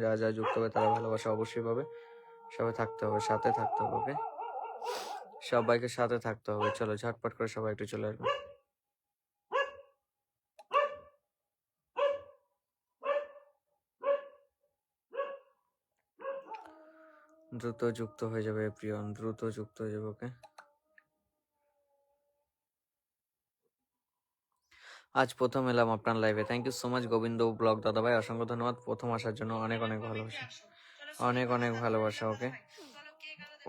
যারা যারা যুক্ত হবে তারা ভালোবাসা অবশ্যই পাবে। সবাই থাকতে হবে, সাথে থাকতে হবে। ওকে, সবাইকে সাথে থাকতে হবে। চলো ঝটপট করে সবাই একটু চলে আসবে। দ্রুত যুক্ত হয়ে যাবে প্রিয়ন, দ্রুত যুক্ত হয়ে যাবে। ওকে, আজ প্রথম এলাম আপনার লাইভে। Thank you so much Gobinda blog দাদা ভাই, অসংখ্য ধন্যবাদ প্রথম আসার জন্য। অনেক অনেক ভালোবাসা, অনেক অনেক ভালোবাসা। ওকে,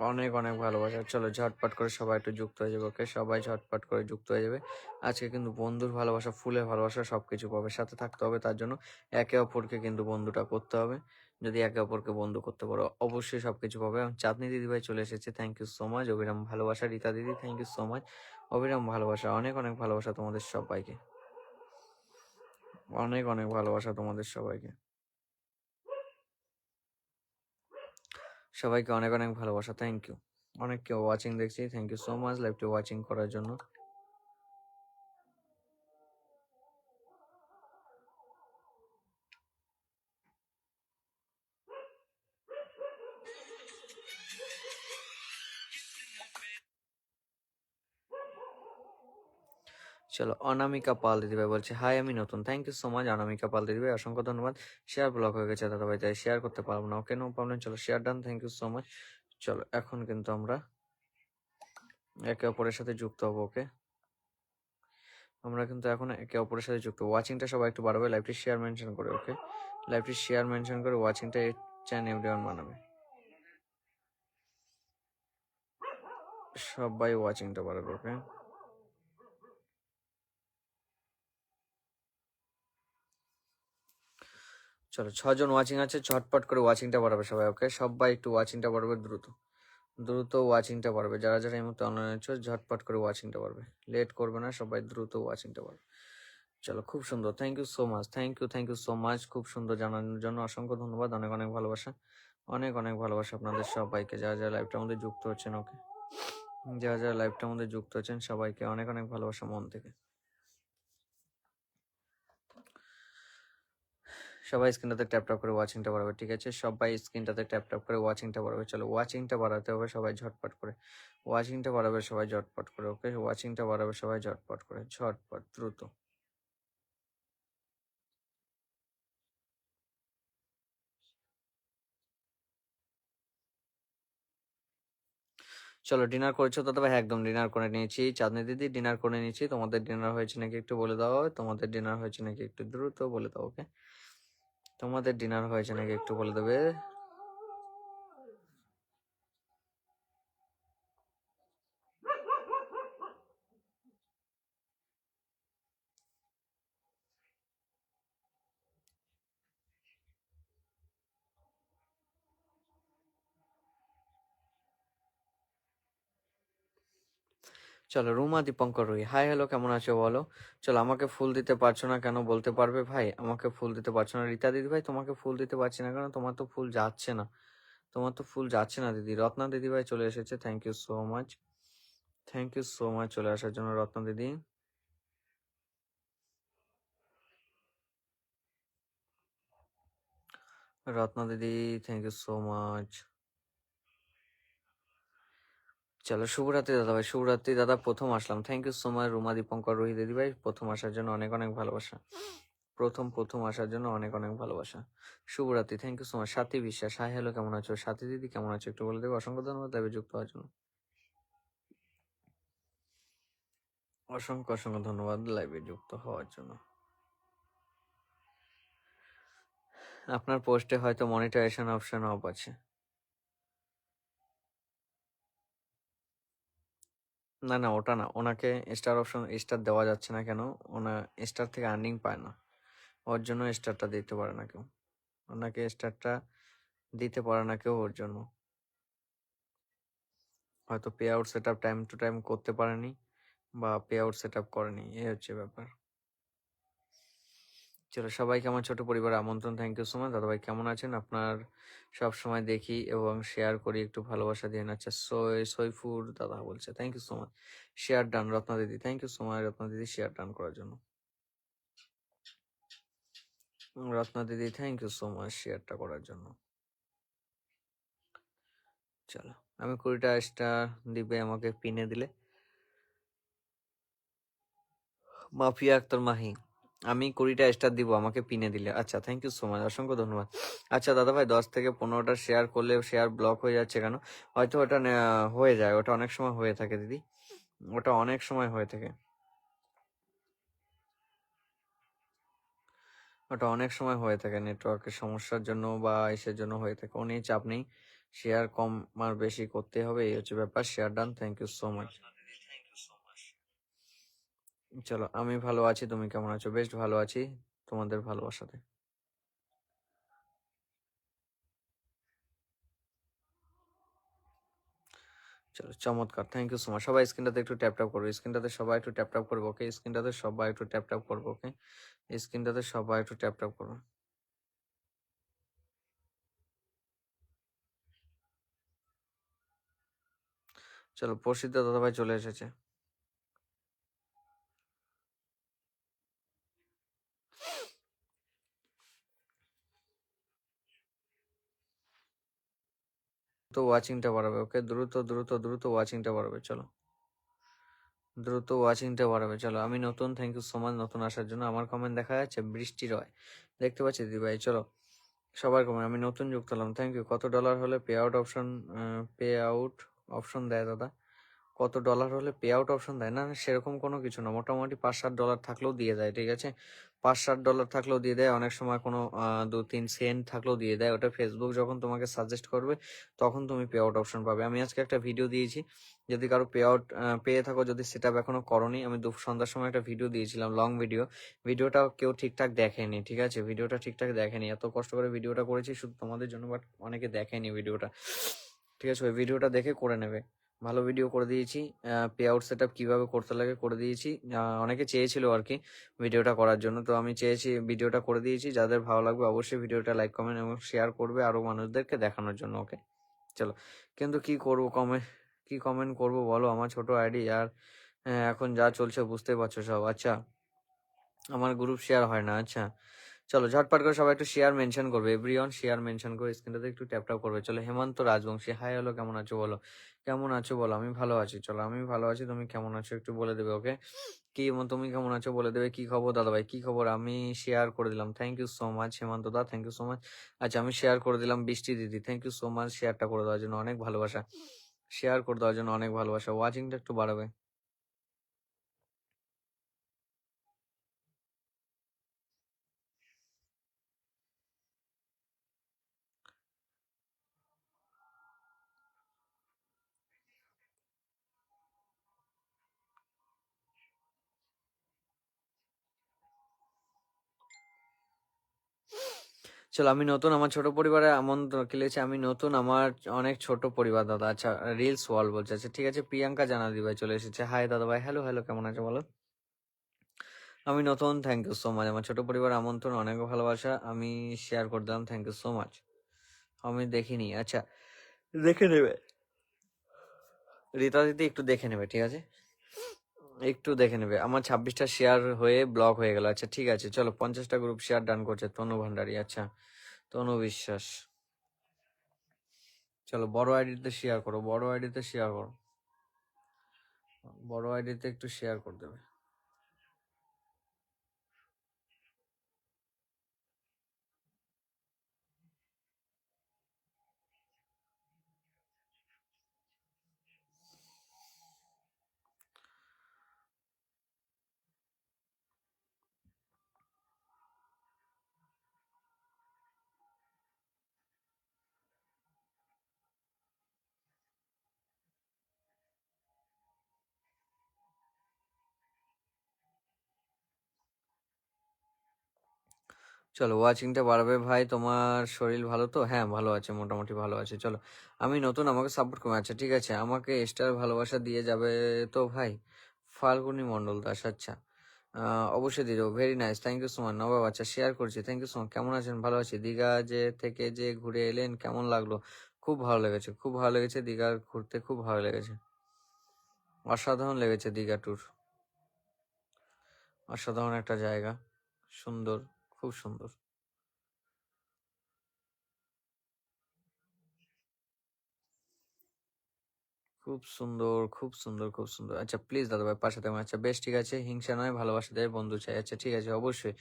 অনেক অনেক ভালোবাসা। চলো ঝটপট করে সবাই একটু যুক্ত হয়ে যাবে। ওকে, সবাই ঝটপট করে যুক্ত হয়ে যাবে। আজকে কিন্তু বন্ধুর ভালোবাসা, ফুলের ভালোবাসা সবকিছু পাবে, সাথে থাকতে হবে। তার জন্য একে অপরকে কিন্তু বন্ধুটা করতে হবে। যদি একে অপরকে বন্ধু করতে পারো অবশ্যই সবকিছু পাবে। এবং চাঁদনি দিদি ভাই চলে এসেছে, থ্যাংক ইউ সো মাচ। অবিরাম ভালোবাসা রীতা দিদি, থ্যাংক ইউ সো মাচ। অবিরাম ভালোবাসা, অনেক অনেক ভালোবাসা তোমাদের সবাইকে, অনেক অনেক ভালোবাসা তোমাদের সবাইকে, সবাইকে অনেক অনেক ভালোবাসা। Thank you. অনেক কেউ ওয়াচিং দেখছি, থ্যাংক ইউ সো মাচ লাইভটি ওয়াচিং করার জন্য। চলো, অনামিকা পাল দিদিভাই বলছে হাই আমি নতুন, থ্যাংক ইউ সো মাচ অনামিকা পাল দিদিভাই, অসংখ্য ধন্যবাদ। শেয়ার ব্লক হয়ে গেছে দাদা ভাই, তাই শেয়ার করতে পারবো না। Okay, no problem. চলো share done, thank you so much. চলো এখন কিন্তু আমরা একে অপরের সাথে যুক্ত হবো। ওকে, আমরা কিন্তু এখন একে অপরের সাথে যুক্ত। ওয়াচিংটা সবাই একটু বাড়াবে, লাইভটি শেয়ার মেনশন করে। ওকে, লাইভটি শেয়ার মেনশন করে ওয়াচিংটা চ্যান এভরিওয়ান বানাবে। সবাই ওয়াচিংটা বাড়াবে। ওকে, চলো 6 জন ওয়াচিং আছে, ঝটপট করে ওয়াচিংটা বাড়াবে সবাই। ওকে, সবাই একটু ওয়াচিংটা বাড়াবে, দ্রুত দ্রুত ওয়াচিংটা বাড়বে। যারা যারা এই মুহূর্তে অনলাইনে আছো ঝটপট করে ওয়াচিংটা বাড়বে, লেট করবে না, সবাই দ্রুত ওয়াচিংটা বাড়বে। চলো, খুব সুন্দর, thank you so much, thank you so much. খুব সুন্দর জানানোর জন্য অসংখ্য ধন্যবাদ, অনেক অনেক ভালোবাসা, অনেক অনেক ভালোবাসা আপনাদের সবাইকে, যারা যারা লাইভটার মধ্যে যুক্ত হচ্ছেন। ওকে, যারা যারা লাইভটার মধ্যে যুক্ত হচ্ছেন সবাইকে অনেক অনেক ভালোবাসা মন থেকে। সবাই স্ক্রিনটাতে ট্যাপ ট্যাপ করে ওয়াচিংটা বাড়াবে, ঠিক আছে? সবাই স্ক্রিনটাতে ট্যাপ ট্যাপ করে ওয়াচিংটা বাড়াবে। চলো ওয়াচিংটা বাড়াতে হবে সবাই ঝটপট করে, ওয়াচিংটা বাড়াবে সবাই ঝটপট করে। ওকে, ওয়াচিংটা বাড়াবে সবাই ঝটপট করে, ঝটপট দ্রুত। চলো, ডিনার করেছো দাদা ভাই? একদম ডিনার করে নিয়েছি। চাঁদনি দিদি ডিনার করে নিয়েছি। তোমাদের ডিনার হয়েছে নাকি একটু বলে দাও, তোমাদের ডিনার হয়েছে নাকি একটু দ্রুত বলে দাও। ওকে, তোমাদের ডিনার হয়েছে নাকি একটু বলে দেবে। চলো, রুমা দীপঙ্কর রুই, হাই হ্যালো, কেমন আছো বলো। চলো, আমাকে ফুল দিতে পারছো না কেন বলতে পারবে ভাই? আমাকে ফুল দিতে পারছো না রীতা দিদি ভাই, তোমাকে ফুল দিতে পারছি না কেন? তোমার তো ফুল যাচ্ছে না, তোমার তো ফুল যাচ্ছে না দিদি। রত্না দিদি ভাই চলে এসেছে, thank you so much, thank you so much চলে আসার জন্য রত্না দিদি। রত্না দিদি থ্যাংক ইউ সো মাচ। চলো, শুভরাত্রি দাদা ভাই, শুভরাত্রি দাদা, প্রথম আসলাম, thank you so much. Ruma Dipankar Rohit দিদি ভাই, প্রথম আসার জন্য অনেক অনেক ভালোবাসা, প্রথম আসার জন্য অনেক অনেক ভালোবাসা। শুভরাত্রি, থ্যাংক ইউ সো মাচ। সাথী বিশ্বাস, হাই হ্যালো, কেমন আছো? সাথী দিদি কেমন আছো একটু বলে দেবো। অসংখ্য ধন্যবাদ লাইভে যুক্ত হওয়ার জন্য, অসংখ্য অসংখ্য ধন্যবাদ লাইভে যুক্ত হওয়ার জন্য। আপনার পোস্টে হয়তো মনিটাইজেশন অপশন অফ আছে। না না, ওটা না, ওনাকে স্টার অপশন, স্টার দেওয়া যাচ্ছে না কেন? ওনা স্টার থেকে আর্নিং পায় না, ওর জন্য স্টারটা দিতে পারে না কেউ, ওনাকে স্টারটা দিতে পারে না কেউ, ওর জন্য হয়তো pay out set up time to time করতে পারেনি, বা পে আউট সেট আপ করেনি, এই হচ্ছে ব্যাপার। চলো, সবাইকে আমার ছোট পরিবারে আমন্ত্রণ, থ্যাংক ইউ সো মাচ। দাদাভাই কেমন আছেন? আপনার সব সময় দেখি এবং শেয়ার করি, একটু ভালোবাসা দিন। আচ্ছা, সইফুর দাদা বলছে, thank you so much. Share done Ratna দিদি, thank you so much Ratna দিদি শেয়ার ডান করার জন্য। রত্না দিদি থ্যাংক ইউ সো মাচ শেয়ারটা করার জন্য। চলো আমি 20টা স্টার দিবে আমাকে পিনে দিলে। মাফিয়া আক্তার মাহি, আমি 20টা স্টার দিব আমাকে পিনে দিলে। আচ্ছা থ্যাংক ইউ সো মাচ, অসংখ্য ধন্যবাদ। আচ্ছা দাদা ভাই 10 থেকে 15টা শেয়ার করলে শেয়ার ব্লক হয়ে যাচ্ছে কেন? হয়তো ওটা হয়ে যায়, ওটা অনেক সময় হয়ে থাকে দিদি, ওটা অনেক সময় হয়ে থাকে, ওটা অনেক সময় হয়ে থাকে নেটওয়ার্কের সমস্যার জন্য বা ইসের জন্য হয়ে থাকে। ও নিয়ে চাপ নেই, শেয়ার কম আর বেশি করতে হবে, এই হচ্ছে ব্যাপার। Share done, thank you so much. চলো আমি ভালো আছি, তুমি কেমন আছো? বেশ ভালো আছি তোমাদের ভালোবাসাতে। চলো চমৎকার, থ্যাংক ইউ সো মাচ। সবাই স্ক্রিনটাতে একটু ট্যাপ ট্যাপ করবো, স্ক্রিনটাতে সবাই একটু ট্যাপ ট্যাপ করবো, ওকে? স্ক্রিনটাতে সবাই একটু ট্যাপ ট্যাপ করবো, ওকে? স্ক্রিনটাতে সবাই একটু ট্যাপ ট্যাপ করবো। চলো প্রসিদ্ধ দাদাভাই চলে এসেছে। তো ওয়াচিংটা বাড়াবে, ওকে? দ্রুত দ্রুত দ্রুত ওয়াচিংটা বাড়াবে, চলো দ্রুত ওয়াচিংটা বাড়াবে। চলো আমি নতুন, থ্যাংক ইউ সো মাচ নতুন আসার জন্য। আমার কমেন্ট দেখা যাচ্ছে, বৃষ্টি রয় দেখতে পাচ্ছি দিদি ভাই। চলো সবার কমেন্ট, আমি নতুন যুক্ত হলাম, থ্যাংক ইউ। কত ডলার হলে pay out option, pay out option দেয় দাদা? কত ডলার হলে পে আউট অপশন দেয়? না না, সেরকম কোনো কিছু না, মোটামুটি 5-7 ডলার থাকলেও দিয়ে দেয়, ঠিক আছে? 5-7 ডলার থাকলেও দিয়ে দেয়, অনেক সময় কোনো 2-3 সেন্ট থাকলেও দিয়ে দেয়। ওটা ফেসবুক যখন তোমাকে সাজেস্ট করবে তখন তুমি পে আউট অপশন পাবে। আমি আজকে একটা ভিডিও দিয়েছি, যদি কারো পে আউট পেয়ে থাকো, যদি সেট আপ এখনো করনি, আমি সন্ধ্যার সময় একটা ভিডিও দিয়েছিলাম, লং ভিডিও। ভিডিওটা কেউ ঠিকঠাক দেখেনি, ঠিক আছে? ভিডিওটা ঠিকঠাক দেখেনি, এত কষ্ট করে ভিডিওটা করেছি শুধু তোমাদের জন্য, বাট অনেকে দেখেনি ভিডিওটা, ঠিক আছে? ওই ভিডিওটা দেখে করে নেবে। ভালো ভিডিও করে দিয়েছি, পে আউট সেট আপ কীভাবে করতে লাগে করে দিয়েছি। অনেকে চেয়েছিল আর কি ভিডিওটা করার জন্য, তো আমি চেয়েছি ভিডিওটা করে দিয়েছি। যাদের ভালো লাগবে অবশ্যই ভিডিওটা লাইক কমেন্ট এবং শেয়ার করবে আরও মানুষদেরকে দেখানোর জন্য, ওকে? চলো কিন্তু কি করবো, কি কমেন্ট করবো বলো? আমার ছোট আইডি আর এখন যা চলছে বুঝতেই পারছো সব। আচ্ছা আমার গ্রুপ শেয়ার হয় না, আচ্ছা চলো ঝটপট করে সবাই একটু শেয়ার মেনশন করবে, এভরিওয়ান শেয়ার মেনশন করে স্ক্রিনটাতে একটু ট্যাপ ট্যাপ করবে। চলো হেমন্ত রাজবংশী, হাই হ্যালো, কেমন আছো বলো? কেমন আছো বলো? আমি ভালো আছি। চলো আমি ভালো আছি, তুমি কেমন আছো একটু বলে দেবে, ওকে? কি তুমি কেমন আছো বলে দেবে। কি খবর দাদা ভাই, কি খবর? আমি শেয়ার করে দিলাম, thank you so much Hemanta দা, থ্যাংক ইউ সো মাচ। আচ্ছা আমি শেয়ার করে দিলাম। বৃষ্টি দিদি থ্যাংক ইউ সো মাচ শেয়ারটা করে দেওয়ার জন্য, অনেক ভালোবাসা। শেয়ার করে দেওয়ার জন্য অনেক ভালোবাসা, ওয়াচিংটা একটু বাড়াবে। চলো আমি নতুন, আমার ছোট পরিবারে আমন্ত্রণ খেলেছি, আমি নতুন, আমার অনেক ছোট পরিবার দাদা। আচ্ছা রিলস ওয়াল বলছে, আচ্ছা ঠিক আছে। প্রিয়াঙ্কা জানাদি ভাই চলে এসেছে, হাই দাদা ভাই, হ্যালো হ্যালো, কেমন আছে বলো? আমি নতুন, থ্যাংক ইউ সো মাচ। আমার ছোট পরিবার আমন্ত্রণ, অনেক ভালোবাসা, আমি শেয়ার করে দিলাম, থ্যাংক ইউ সো মাচ। আমি দেখিনি, আচ্ছা দেখে নেবে রীতা দিদি, একটু দেখে নেবে, ঠিক আছে? একটু দেখে নেবে। আমার 26টা শেয়ার হয়ে ব্লক হয়ে গেল, আচ্ছা ঠিক আছে। চলো 50টা গ্রুপ শেয়ার ডান করছে তনু ভান্ডারী, আচ্ছা তনু বিশ্বাস। চলো বড় আইডিতে শেয়ার করো, বড় আইডিতে শেয়ার করো, বড় আইডিতে একটু শেয়ার করে দেবে। চলো ওয়াচিংটা বাড়বে ভাই। তোমার শরীর ভালো তো? হ্যাঁ ভালো আছে, মোটামুটি ভালো আছে। চলো আমি নতুন, আমাকে সাপোর্ট করবে, আচ্ছা ঠিক আছে। আমাকে স্টার ভালোবাসা দিয়ে যাবে তো ভাই? ফাল্গুনি মণ্ডল দাস, আচ্ছা অবশ্যই দিয়ে দেবো, very nice, thank you so much Nawab. আচ্ছা শেয়ার করছি, থ্যাংক ইউ সো মাচ। কেমন আছেন? ভালো আছি। দীঘা থেকে যে ঘুরে এলেন কেমন লাগলো? খুব ভালো লেগেছে, খুব ভালো লেগেছে, দীঘা ঘুরতে খুব ভালো লেগেছে, অসাধারণ লেগেছে দীঘা ট্যুর, অসাধারণ একটা জায়গা, সুন্দর, খুব সুন্দর। খুব সুন্দর, খুব সুন্দর, খুব সুন্দর। আচ্ছা প্লিজ দাদাভাই পাশে থাকবেন। আচ্ছা বেশ ঠিক আছে। হিংসা নয়, ভালোবাসা দেয়, বন্ধু চাই। আচ্ছা ঠিক আছে, অবশ্যই।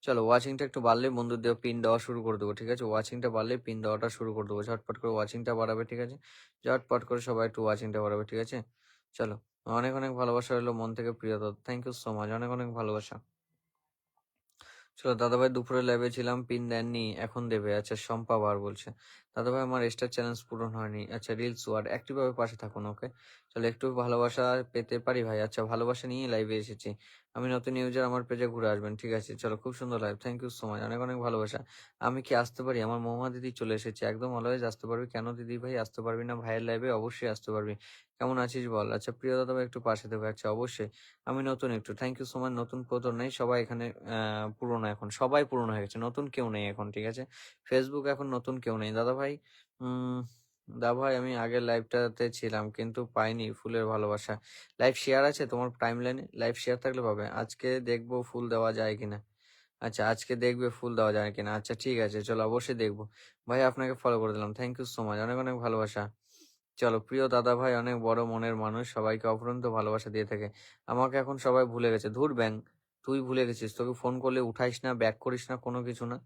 চলো ওয়াচিংটা একটু বাড়লেই বন্ধুদের পিন দেওয়া শুরু করে দেবো, ঠিক আছে? ওয়াচিংটা বাড়লেই পিন দেওয়াটা শুরু করে দেবো। ঝটপট করে ওয়াচিংটা বাড়াবে, ঠিক আছে? ঝটপট করে সবাই একটু ওয়াচিংটা বাড়াবে, ঠিক আছে? চলো। অনেক, অনেক ভালোবাসা রইলো মন থেকে প্রিয় দাদা। Thank you so much. অনেক, অনেক ভালোবাসা। চলো দাদাভাই দুপুরে লাইভে ছিলাম, পিন দেননি, এখন দেবে। আচ্ছা শম্পা বার বলছে, দাদাভাই আমার স্টার চ্যালেঞ্জ পূরণ হয়নি। আচ্ছা রিলস ওয়ার অ্যাক্টিভ ভাবে পাশে থাকুন, ওকে? চলো একটু ভালোবাসা পেতে পারি ভাই? আচ্ছা ভালোবাসা নিয়ে লাইভে এসেছি আমি, নতুন ইউজার, আমার পেজে ঘুরে আসবেন, ঠিক আছে? চলো খুব সুন্দর live, thank you so much, অনেক অনেক ভালোবাসা। আমি কি আসতে পারি? আমার মহুয়া দিদি চলে এসেছে, একদম অলওয়েজ আসতে পারবি। কেন দিদি ভাই আসতে পারবি না? ভাইয়ের লাইভে অবশ্যই আসতে পারবি। কেমন আছিস বল? আচ্ছা প্রিয় দাদাভাই একটু পাশে দেবে। আচ্ছা অবশ্যই। আমি নতুন একটু, থ্যাংক ইউ সো মাচ। নতুন পুরাতন নেই, সবাই এখানে পুরনো, এখন সবাই পুরনো হয়ে গেছে, নতুন কেউ নেই এখন, ঠিক আছে? ফেসবুক এখন নতুন কেউ নেই দাদা ভাই। দা ভাই আমি আগের লাইভটাতে ছিলাম কিন্তু পাইনি ফুলের ভালোবাসা। লাইভ শেয়ার আছে তোমার টাইম লাইনে? লাইভ শেয়ার থাকলে পাবে। আজকে দেখবো ফুল দেওয়া যায় কিনা। আচ্ছা আজকে দেখবে ফুল দেওয়া যায় কিনা। আচ্ছা ঠিক আছে, চলো অবশ্যই দেখবো। ভাই আপনাকে ফলো করে দিলাম, থ্যাংক ইউ সো মাচ, অনেক অনেক ভালোবাসা। চলো প্রিয় দাদা ভাই অনেক বড় মনের মানুষ, সবাইকে অফুরন্ত ভালোবাসা দিয়ে থাকে। আমাকে এখন সবাই ভুলে গেছে। ধুর ব্যাং, তুই ভুলে গেছিস? তোকে ফোন করলে উঠাইস না, ব্যাক করিস না, কোনো কিছু না।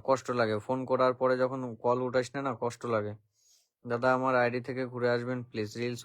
কষ্ট লাগে ফোন করার পরে, যখন কল উঠাইস না, না কষ্ট লাগে। দাদা আমার আইডি থেকে ঘুরে আসবেন প্লিজ, রিলস